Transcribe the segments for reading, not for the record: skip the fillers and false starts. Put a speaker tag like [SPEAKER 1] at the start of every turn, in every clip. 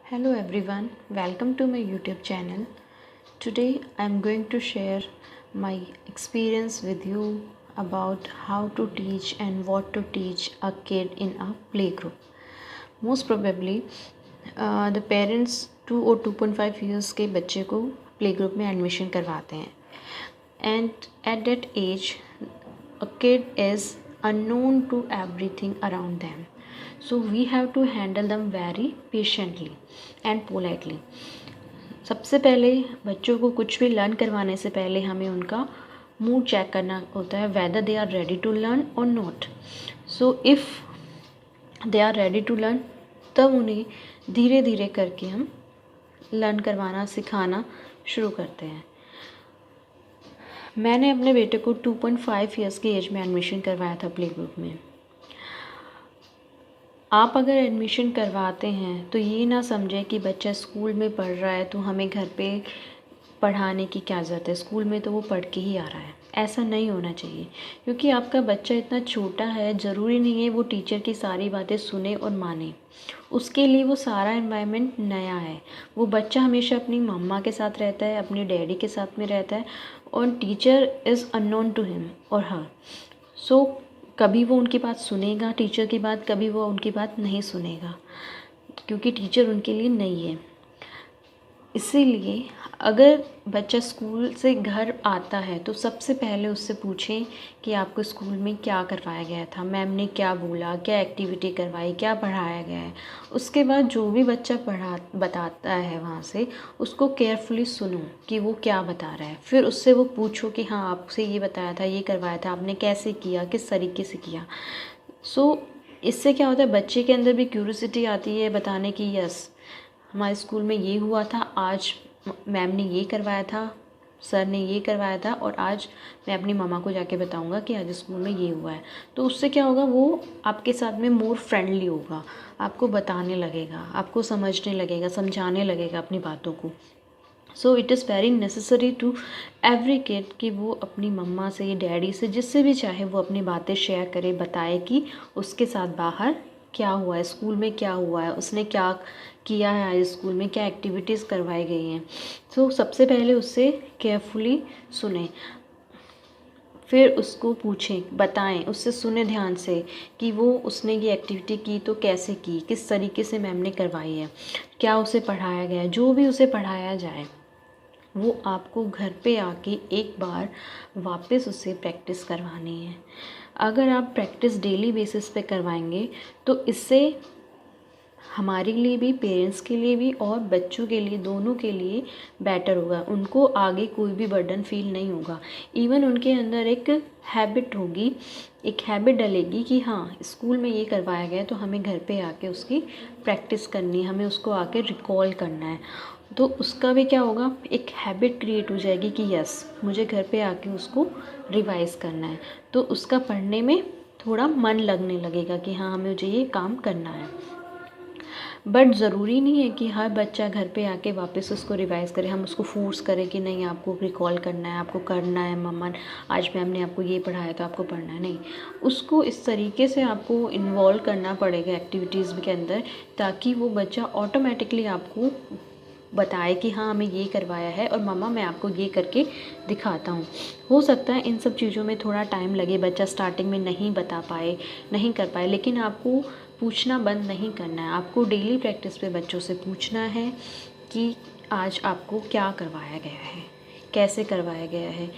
[SPEAKER 1] Hello everyone, welcome to my YouTube channel. Today I am going to share my experience with you about how to teach and what to teach a kid in a playgroup. Most probably the parents 2 और 2.5 years के बच्चे को playgroup में admission करवाते हैं and at that age a kid is unknown to everything around them. So we have to handle them very patiently and politely. सबसे पहले बच्चों को कुछ भी लर्न करवाने से पहले हमें उनका मूड चेक करना होता है whether they are ready to learn or not. So if they are ready to learn तब उन्हें धीरे धीरे करके हम लर्न करवाना सिखाना शुरू करते हैं. मैंने अपने बेटे को 2.5 ईयर्स की एज में एडमिशन करवाया था प्ले ग्रुप में. आप अगर एडमिशन करवाते हैं तो ये ना समझें कि बच्चा स्कूल में पढ़ रहा है तो हमें घर पे पढ़ाने की क्या ज़रूरत है, स्कूल में तो वो पढ़ के ही आ रहा है. ऐसा नहीं होना चाहिए क्योंकि आपका बच्चा इतना छोटा है, ज़रूरी नहीं है वो टीचर की सारी बातें सुने और माने. उसके लिए वो सारा एनवायरनमेंट नया है. वो बच्चा हमेशा अपनी मम्मा के साथ रहता है, अपनी डैडी के साथ में रहता है और teacher is unknown to him और हर. सो कभी वो उनकी बात सुनेगा टीचर की बात, कभी वो उनकी बात नहीं सुनेगा क्योंकि टीचर उनके लिए नहीं है. इसीलिए अगर बच्चा स्कूल से घर आता है तो सबसे पहले उससे पूछें कि आपको स्कूल में क्या करवाया गया था, मैम ने क्या बोला, क्या एक्टिविटी करवाई, क्या पढ़ाया गया है. उसके बाद जो भी बच्चा बताता है वहाँ से उसको केयरफुली सुनो कि वो क्या बता रहा है. फिर उससे वो पूछो कि हाँ आपसे ये बताया था, ये करवाया था, आपने कैसे किया, किस तरीके से किया. सो इससे क्या होता है, बच्चे के अंदर भी क्यूरियोसिटी आती है बताने की. यस, हमारे स्कूल में ये हुआ था, आज मैम ने ये करवाया था, सर ने ये करवाया था और आज मैं अपनी मम्मा को जाके बताऊंगा कि आज स्कूल में ये हुआ है. तो उससे क्या होगा, वो आपके साथ में मोर फ्रेंडली होगा, आपको बताने लगेगा, आपको समझने लगेगा, समझाने लगेगा अपनी बातों को. So it is very necessary to every kid कि वो अपनी मम्मा से, डैडी से, जिससे भी चाहे वो अपनी बातें शेयर करे, बताए कि उसके साथ बाहर क्या हुआ है, स्कूल में क्या हुआ है, उसने क्या किया है, आज स्कूल में क्या एक्टिविटीज़ करवाई गई हैं. सो सबसे पहले उससे केयरफुली सुने, फिर उसको पूछें, बताएं, उससे सुने ध्यान से कि वो उसने ये एक्टिविटी की तो कैसे की, किस तरीके से मैम ने करवाई है, क्या उसे पढ़ाया गया है. जो भी उसे पढ़ाया जाए वो आपको घर पे आके एक बार वापस उससे प्रैक्टिस करवानी है. अगर आप प्रैक्टिस डेली बेसिस पे करवाएंगे तो इससे हमारे लिए भी, पेरेंट्स के लिए भी और बच्चों के लिए, दोनों के लिए बेटर होगा. उनको आगे कोई भी बर्डन फील नहीं होगा. इवन उनके अंदर एक हैबिट होगी, एक हैबिट डलेगी कि हाँ स्कूल में ये करवाया गया है तो हमें घर पे आके उसकी प्रैक्टिस करनी है, हमें उसको आके रिकॉल करना है. तो उसका भी क्या होगा, एक हैबिट क्रिएट हो जाएगी कि यस मुझे घर पे आके उसको रिवाइज करना है. तो उसका पढ़ने में थोड़ा मन लगने लगेगा कि हाँ हमें मुझे ये काम करना है. बट ज़रूरी नहीं है कि हर बच्चा घर पे आके वापस उसको रिवाइज़ करे. हम उसको फोर्स करें कि नहीं आपको रिकॉल करना है, आपको करना है, मम्मा आज मैम ने आपको ये पढ़ाया तो आपको पढ़ना है. नहीं, उसको इस तरीके से आपको इन्वॉल्व करना पड़ेगा एक्टिविटीज़ के अंदर ताकि वो बच्चा ऑटोमेटिकली आपको बताए कि हाँ हमें ये करवाया है और मम्मा मैं आपको ये करके दिखाता हूँ. हो सकता है इन सब चीज़ों में थोड़ा टाइम लगे, बच्चा स्टार्टिंग में नहीं बता पाए, नहीं कर पाए, लेकिन आपको पूछना बंद नहीं करना है. आपको डेली प्रैक्टिस पे बच्चों से पूछना है कि आज आपको क्या करवाया गया है, कैसे करवाया गया है.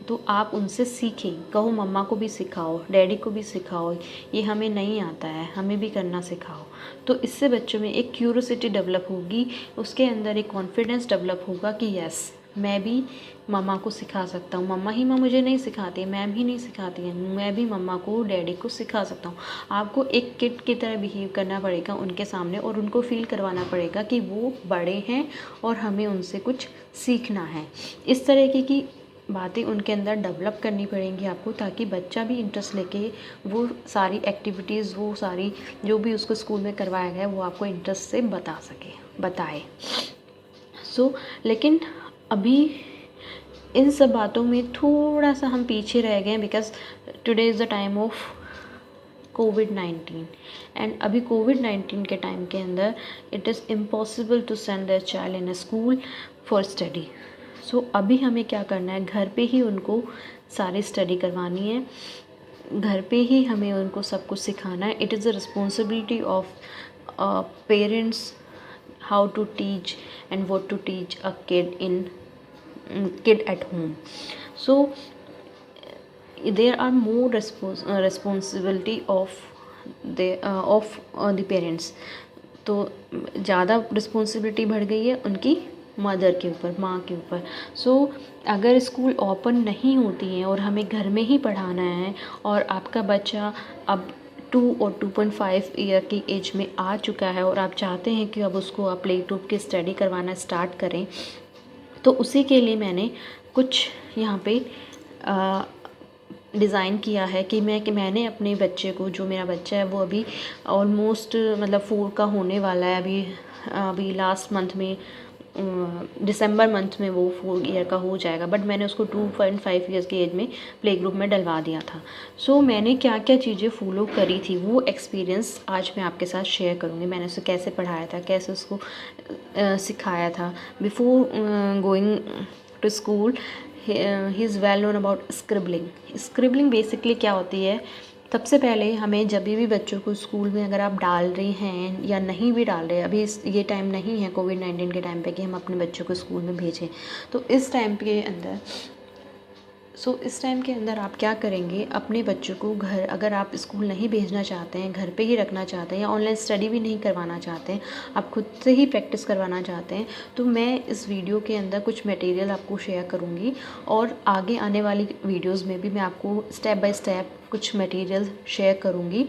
[SPEAKER 1] तो आप उनसे सीखें, कहो मम्मा को भी सिखाओ, डैडी को भी सिखाओ, ये हमें नहीं आता है, हमें भी करना सिखाओ. तो इससे बच्चों में एक क्यूरोसिटी डेवलप होगी, उसके अंदर एक कॉन्फिडेंस डेवलप होगा कि यस मैं भी मम्मा को सिखा सकता हूँ. मम्मा ही माँ मुझे नहीं सिखाती है, मैम ही नहीं सिखाती है, मैं भी मम्मा को, डैडी को सिखा सकता हूँ. आपको एक किड की तरह बिहेव करना पड़ेगा उनके सामने और उनको फील करवाना पड़ेगा कि वो बड़े हैं और हमें उनसे कुछ सीखना है. इस तरीके की बातें उनके अंदर डेवलप करनी पड़ेंगी आपको ताकि बच्चा भी इंटरेस्ट लेके वो सारी एक्टिविटीज़, वो सारी जो भी उसको स्कूल में करवाया गया है वो आपको इंटरेस्ट से बताए. लेकिन अभी इन सब बातों में थोड़ा सा हम पीछे रह गए हैं because today is the time of कोविड-19 एंड अभी कोविड-19 के टाइम के अंदर it is impossible to send their child in a school for study. So अभी हमें क्या करना है, घर पे ही उनको सारी स्टडी करवानी है, घर पे ही हमें उनको सब कुछ सिखाना है। It is the responsibility of parents how to teach and what to teach a kid at home. So there are more responsibility of the parents. तो ज़्यादा रिस्पॉन्सिबिलिटी बढ़ गई है उनकी मदर के ऊपर, माँ के ऊपर। सो अगर स्कूल ओपन नहीं होती हैं और हमें घर में ही पढ़ाना है और आपका बच्चा अब 2 और 2.5 ईयर की एज में आ चुका है और आप चाहते हैं कि अब उसको आप प्ले ग्रुप की स्टडी करवाना स्टार्ट करें, तो उसी के लिए मैंने कुछ यहाँ पे डिज़ाइन किया है कि मैंने अपने बच्चे को, जो मेरा बच्चा है वो अभी ऑलमोस्ट मतलब 4 का होने वाला है, अभी लास्ट मंथ में दिसंबर मंथ में वो 4 ईयर का हो जाएगा, बट मैंने उसको 2.5 ईयर्स की एज में प्ले ग्रुप में डलवा दिया था। सो मैंने क्या क्या चीज़ें फॉलो करी थी वो एक्सपीरियंस आज मैं आपके साथ शेयर करूँगी। मैंने उसे कैसे पढ़ाया था, कैसे उसको सिखाया था। Before going to school he is well known about scribbling basically क्या होती है। सबसे पहले हमें जब भी बच्चों को स्कूल में अगर आप डाल रही हैं या नहीं भी डाल रहे, अभी ये टाइम नहीं है कोविड-19 के टाइम पे कि हम अपने बच्चों को स्कूल में भेजें, तो इस टाइम के अंदर आप क्या करेंगे, अपने बच्चों को घर, अगर आप स्कूल नहीं भेजना चाहते हैं, घर पे ही रखना चाहते हैं या ऑनलाइन स्टडी भी नहीं करवाना चाहते हैं, आप खुद से ही प्रैक्टिस करवाना चाहते हैं, तो मैं इस वीडियो के अंदर कुछ मटेरियल आपको शेयर करूँगी और आगे आने वाली वीडियोज़ में भी मैं आपको स्टेप बाय स्टेप कुछ मटेरियल शेयर करूँगी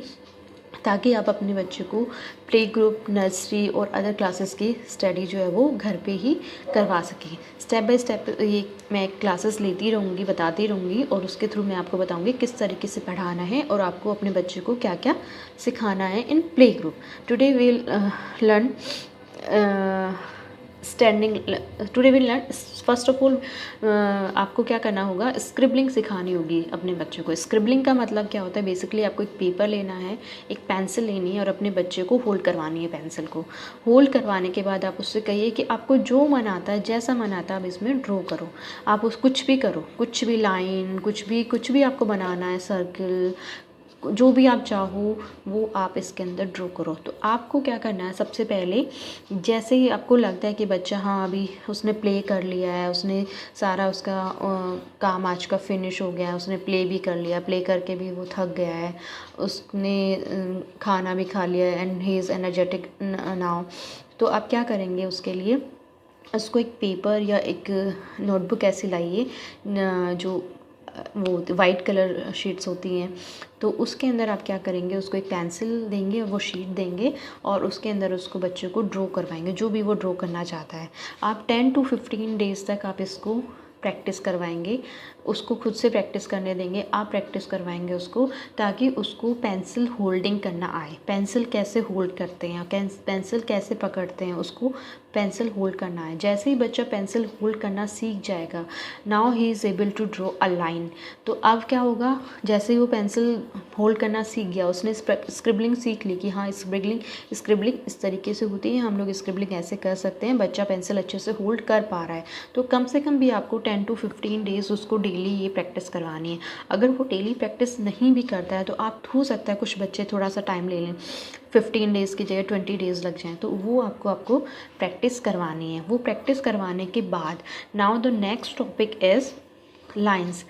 [SPEAKER 1] ताकि आप अपने बच्चे को प्ले ग्रुप, नर्सरी और अदर क्लासेस की स्टडी जो है वो घर पे ही करवा सकें। स्टेप बाय स्टेप ये मैं क्लासेस लेती रहूँगी, बताती रहूँगी और उसके थ्रू मैं आपको बताऊँगी किस तरीके से पढ़ाना है और आपको अपने बच्चे को क्या क्या सिखाना है in play group. Today we'll learn first of all आपको क्या करना होगा, स्क्रिबलिंग सिखानी होगी अपने बच्चों को। स्क्रिबलिंग का मतलब क्या होता है, बेसिकली आपको एक पेपर लेना है, एक पेंसिल लेनी है और अपने बच्चे को होल्ड करवानी है। पेंसिल को होल्ड करवाने के बाद आप उससे कहिए कि आपको जो मन आता है, जैसा मन आता है आप इसमें ड्रॉ करो। आप उस कुछ भी करो, कुछ भी लाइन, कुछ भी आपको बनाना है, सर्कल, जो भी आप चाहो वो आप इसके अंदर ड्रॉ करो। तो आपको क्या करना है, सबसे पहले जैसे ही आपको लगता है कि बच्चा हाँ अभी उसने प्ले कर लिया है, उसने सारा उसका काम आज का फिनिश हो गया है, उसने प्ले भी कर लिया, प्ले करके भी वो थक गया है, उसने खाना भी खा लिया है and he is energetic now, तो आप क्या करेंगे, उसके लिए उसको एक पेपर या एक नोटबुक ऐसी लाइए जो वो वाइट कलर शीट्स होती हैं, तो उसके अंदर आप क्या करेंगे, उसको एक पेंसिल देंगे और वो शीट देंगे और उसके अंदर उसको बच्चों को ड्रॉ करवाएंगे, जो भी वो ड्रॉ करना चाहता है। आप 10 to 15 डेज़ तक आप इसको प्रैक्टिस करवाएंगे, उसको खुद से प्रैक्टिस करने देंगे, आप प्रैक्टिस करवाएंगे उसको, ताकि उसको पेंसिल होल्डिंग करना आए। पेंसिल कैसे होल्ड करते हैं, पेंसिल कैसे पकड़ते हैं, उसको पेंसिल होल्ड करना है। जैसे ही बच्चा पेंसिल होल्ड करना सीख जाएगा, now he is able to draw a line. तो अब क्या होगा, जैसे ही वो पेंसिल होल्ड करना सीख गया, उसने स्क्रिबलिंग सीख ली कि हाँ स्क्रिबलिंग इस तरीके से होती है, हम लोग स्क्रिबलिंग ऐसे कर सकते हैं, बच्चा पेंसिल अच्छे से होल्ड कर पा रहा है। तो कम से कम भी आपको 10 to 15 डेज़ उसको डेली ये प्रैक्टिस करवानी है। अगर वो डेली प्रैक्टिस नहीं भी करता है तो आप, हो सकता है कुछ बच्चे थोड़ा सा टाइम ले लें, 15 डेज़ की जगह 20 डेज़ लग जाएँ, तो वो आपको प्रैक्टिस करवानी है। वो प्रैक्टिस करवाने के बाद now the next topic is lines.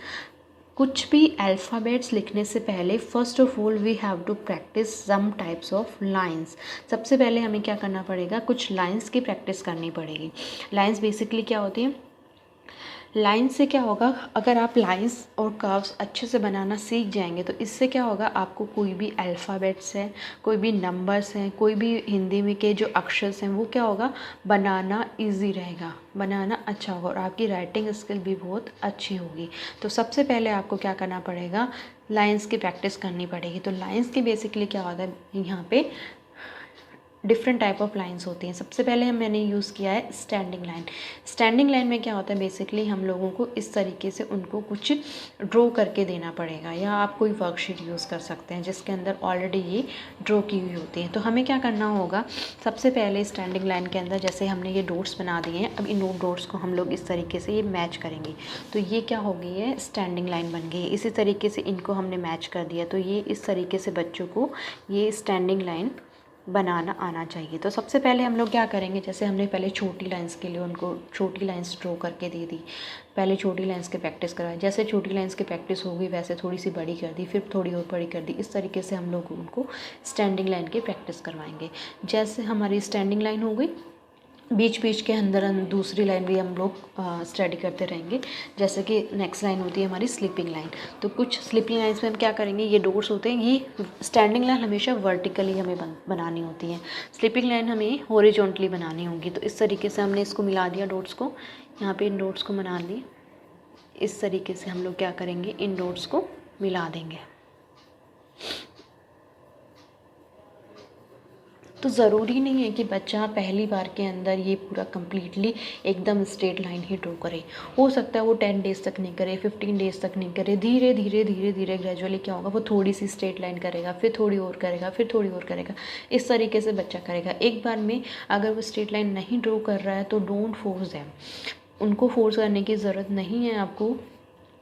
[SPEAKER 1] कुछ भी अल्फ़ाबेट्स लिखने से पहले first of all we have to practice some types of lines. सबसे पहले हमें क्या करना पड़ेगा, कुछ लाइन्स की प्रैक्टिस करनी पड़ेगी। लाइन्स बेसिकली क्या होती है, लाइन से क्या होगा, अगर आप लाइंस और कर्व्स अच्छे से बनाना सीख जाएंगे तो इससे क्या होगा, आपको कोई भी अल्फ़ाबेट्स है, कोई भी नंबर्स हैं, कोई भी हिंदी में के जो अक्षर हैं, वो क्या होगा, बनाना इजी रहेगा, बनाना अच्छा होगा और आपकी राइटिंग स्किल भी बहुत अच्छी होगी। तो सबसे पहले आपको क्या करना पड़ेगा, लाइंस की प्रैक्टिस करनी पड़ेगी। तो लाइंस की बेसिकली क्या होता है, यहाँ पे डिफरेंट टाइप ऑफ लाइंस होती हैं। सबसे पहले मैंने यूज़ किया है स्टैंडिंग लाइन। स्टैंडिंग लाइन में क्या होता है, बेसिकली हम लोगों को इस तरीके से उनको कुछ ड्रॉ करके देना पड़ेगा, या आप कोई वर्कशीट यूज़ कर सकते हैं जिसके अंदर ऑलरेडी ये ड्रॉ की हुई होती है। तो हमें क्या करना होगा, सबसे पहले स्टैंडिंग लाइन के अंदर जैसे हमने ये डॉट्स बना दिए हैं, अब इन डॉट्स को हम लोग इस तरीके से ये मैच करेंगे। तो ये क्या हो गई है, स्टैंडिंग लाइन बन गई है। इसी तरीके से इनको हमने मैच कर दिया, तो ये इस तरीके से बच्चों को ये स्टैंडिंग लाइन बनाना आना चाहिए। तो सबसे पहले हम लोग क्या करेंगे, जैसे हमने पहले छोटी लाइंस के लिए उनको छोटी लाइंस ड्रॉ करके दे दी, पहले छोटी लाइंस की प्रैक्टिस करवाई, जैसे छोटी लाइंस की प्रैक्टिस होगी वैसे थोड़ी सी बड़ी कर दी, फिर थोड़ी और बड़ी कर दी। इस तरीके से हम लोग उनको स्टैंडिंग लाइन की प्रैक्टिस करवाएंगे। जैसे हमारी स्टैंडिंग लाइन हो गई, बीच बीच के अंदर दूसरी लाइन भी हम लोग स्टडी करते रहेंगे। जैसे कि नेक्स्ट लाइन होती है हमारी स्लीपिंग लाइन। तो कुछ स्लीपिंग लाइन्स में हम क्या करेंगे, ये डोर्स होते हैं, ये स्टैंडिंग लाइन हमेशा वर्टिकली हमें बनानी होती है, स्लीपिंग लाइन हमें हॉरिजॉन्टली बनानी होगी। तो इस तरीके से हमने इसको मिला दिया डॉट्स को, यहाँ पे इन डॉट्स को बना ली। इस तरीके से हम लोग क्या करेंगे, इन डॉट्स को मिला देंगे। तो ज़रूरी नहीं है कि बच्चा पहली बार के अंदर ये पूरा कम्प्लीटली एकदम स्ट्रेट लाइन ही ड्रॉ करे। हो सकता है वो 10 डेज़ तक नहीं करे, 15 डेज़ तक नहीं करे, धीरे धीरे धीरे धीरे ग्रेजुअली क्या होगा, वो थोड़ी सी स्ट्रेट लाइन करेगा, फिर थोड़ी और करेगा, फिर थोड़ी और करेगा। इस तरीके से बच्चा करेगा। एक बार में अगर वो स्ट्रेट लाइन नहीं ड्रॉ कर रहा है तो डोंट फोर्स देम, उनको फोर्स करने की ज़रूरत नहीं है आपको,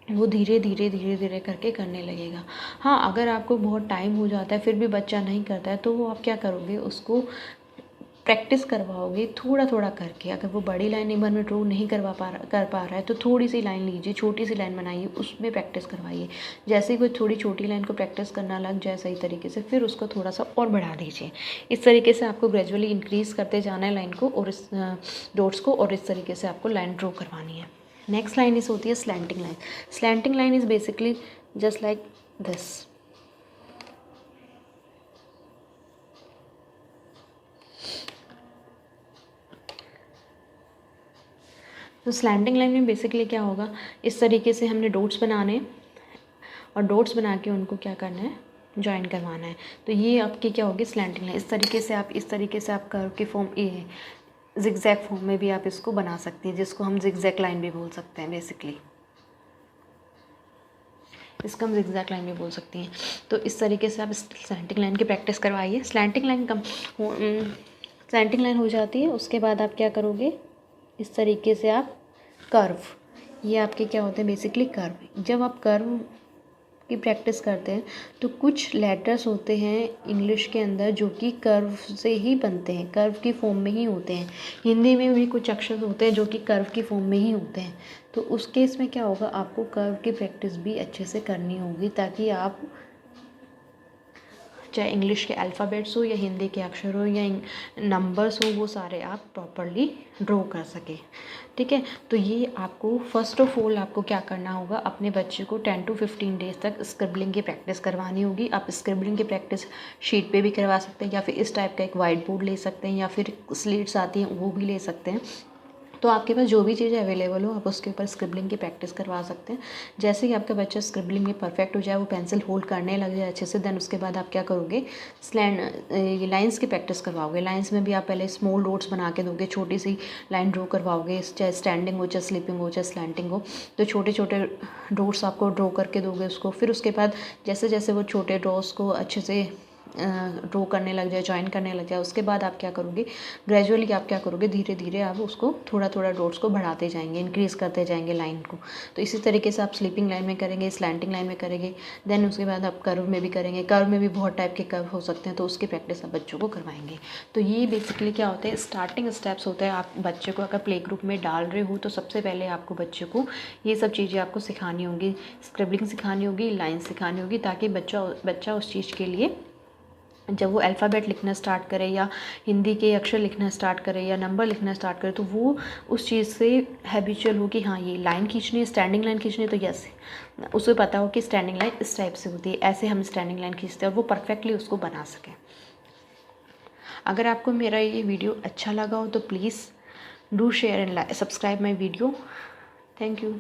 [SPEAKER 1] वो धीरे धीरे धीरे धीरे करके करने लगेगा। हाँ, अगर आपको बहुत टाइम हो जाता है फिर भी बच्चा नहीं करता है, तो वो आप क्या करोगे, उसको प्रैक्टिस करवाओगे थोड़ा थोड़ा करके। अगर वो बड़ी लाइन एक बार में ड्रॉ नहीं कर पा रहा है तो थोड़ी सी लाइन लीजिए, छोटी सी लाइन बनाइए, उसमें प्रैक्टिस करवाइए। जैसे ही कोई थोड़ी छोटी लाइन को प्रैक्टिस करना लग जाए सही तरीके से, फिर उसको थोड़ा सा और बढ़ा दीजिए। इस तरीके से आपको ग्रेजुअली इंक्रीज़ करते जाना है लाइन को और इस डॉट्स को, और इस तरीके से आपको लाइन ड्रॉ करवानी है। नेक्स्ट लाइन इस होती है slanting line. Slanting line is basically just like this. तो स्लैंटिंग लाइन में बेसिकली क्या होगा, इस तरीके से हमने डॉट्स बनाने और डॉट्स बना के उनको क्या करना है, ज्वाइन करवाना है। तो ये आपकी क्या होगी, स्लैंटिंग लाइन। इस तरीके से आप कर्व के फॉर्म जिगजैग फॉर्म में भी आप इसको बना सकती हैं, जिसको हम जिगजैग लाइन भी बोल सकते हैं। बेसिकली इसको हम जिगजैग लाइन भी बोल सकती हैं। तो इस तरीके से आप स्लैंटिंग लाइन की प्रैक्टिस करवाइए। स्लैंटिंग लाइन हो जाती है, उसके बाद आप क्या करोगे, इस तरीके से आप कर्व, ये आपके क्या होते हैं, बेसिकली कर्व। जब आप कर्व की प्रैक्टिस करते हैं तो कुछ लेटर्स होते हैं इंग्लिश के अंदर जो कि कर्व से ही बनते हैं, कर्व की फॉर्म में ही होते हैं। हिंदी में भी कुछ अक्षर होते हैं जो कि कर्व की फॉर्म में ही होते हैं। तो उस केस में क्या होगा, आपको कर्व की प्रैक्टिस भी अच्छे से करनी होगी, ताकि आप चाहे इंग्लिश के अल्फ़ाबेट्स हो या हिंदी के अक्षर हो या नंबर्स हो, वो सारे आप प्रॉपरली ड्रॉ कर सकें। ठीक है, तो ये आपको फर्स्ट ऑफ ऑल आपको क्या करना होगा, अपने बच्चे को 10 to 15 डेज़ तक स्क्रिबलिंग की प्रैक्टिस करवानी होगी। आप स्क्रिबलिंग की प्रैक्टिस शीट पे भी करवा सकते हैं, या फिर इस टाइप का एक वाइट बोर्ड ले सकते हैं, या फिर स्लेट्स आती हैं वो भी ले सकते हैं। तो आपके पास जो भी चीज़ें अवेलेबल हो आप उसके ऊपर स्क्रिबलिंग की प्रैक्टिस करवा सकते हैं। जैसे ही आपका बच्चा स्क्रिबलिंग में परफेक्ट हो जाए, वो पेंसिल होल्ड करने लग जाए अच्छे से, देन उसके बाद आप क्या करोगे, ये लाइंस की प्रैक्टिस करवाओगे। लाइंस में भी आप पहले स्मॉल डॉट्स बना के दोगे, छोटी सी लाइन ड्रॉ करवाओगे, चाहे स्टैंडिंग हो, चाहे स्लीपिंग हो, चाहे स्लैंटिंग हो। तो छोटे छोटे डॉट्स आपको ड्रॉ करके दोगे उसको। फिर उसके बाद जैसे जैसे वो छोटे डॉट्स को अच्छे से ड्रॉ करने लग जाए, जॉइन करने लग जाए, उसके बाद आप क्या करोगे, ग्रेजुअली आप क्या करोगे, धीरे धीरे आप उसको थोड़ा थोड़ा डॉट्स को बढ़ाते जाएंगे, इंक्रीज़ करते जाएंगे लाइन को। तो इसी तरीके से आप स्लीपिंग लाइन में करेंगे, स्लैंटिंग लाइन में करेंगे, देन उसके बाद आप कर्व में भी करेंगे। कर्व में भी बहुत टाइप के कर्व हो सकते हैं, तो उसकी प्रैक्टिस आप बच्चों को करवाएंगे। तो ये बेसिकली क्या होता है, स्टार्टिंग स्टेप्स होते हैं। आप बच्चे को अगर प्ले ग्रुप में डाल रहे हो तो सबसे पहले आपको बच्चे को ये सब चीज़ें आपको सिखानी होंगी, स्क्रिबलिंग सिखानी होगी, लाइन सिखानी होगी, ताकि बच्चा उस चीज़ के लिए जब वो अल्फ़ाबेट लिखना स्टार्ट करे या हिंदी के अक्षर लिखना स्टार्ट करे या नंबर लिखना स्टार्ट करे, तो वो उस चीज़ से हैबिचुअल हो कि हाँ ये लाइन खींचनी है, स्टैंडिंग लाइन खींचनी है, तो यस उसे पता हो कि स्टैंडिंग लाइन इस टाइप से होती है, ऐसे हम स्टैंडिंग लाइन खींचते हैं, और वो परफेक्टली उसको बना सकें। अगर आपको मेरा ये वीडियो अच्छा लगा हो तो please do share and subscribe my video. Thank you.